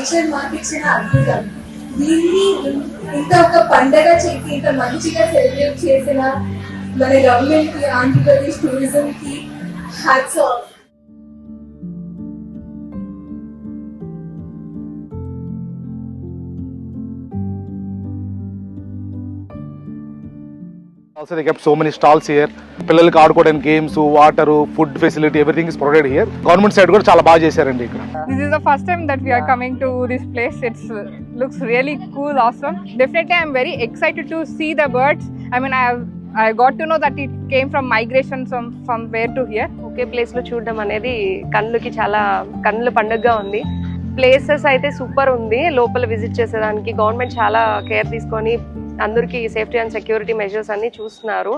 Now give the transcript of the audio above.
Nature మాకు ఇచ్చిన అద్భుతం. దీన్ని ఇంత ఒక పండగ చేసి ఇంత మంచిగా సెలబ్రేట్ చేసిన మన గవర్నమెంట్ కి, ఆంధ్రప్రదేశ్ టూరిజం కి hats off. Also they kept so many stalls here. పిల్లలకి ఆడుకోవడానికి games, water, food facility, everything is provided here. Government side కూడా చాలా బాగా చేశారండి ఇక్కడ. This is the first time that we are coming to this place. It looks really cool, awesome. Definitely, I am very excited to see the birds. I mean, I got to know that it came from migration from where to here. Okay place లో చూడడం అనేది కన్నులకి చాలా కన్నుల పండుగగా ఉంది. Places అయితే super ఉంది. లోపల విజిట్ చేసేదానికి గవర్నమెంట్ చాలా కేర్ తీసుకొని అందరికీ సేఫ్టీ అండ్ సెక్యూరిటీ మెజర్స్ అన్ని చూస్తున్నారు.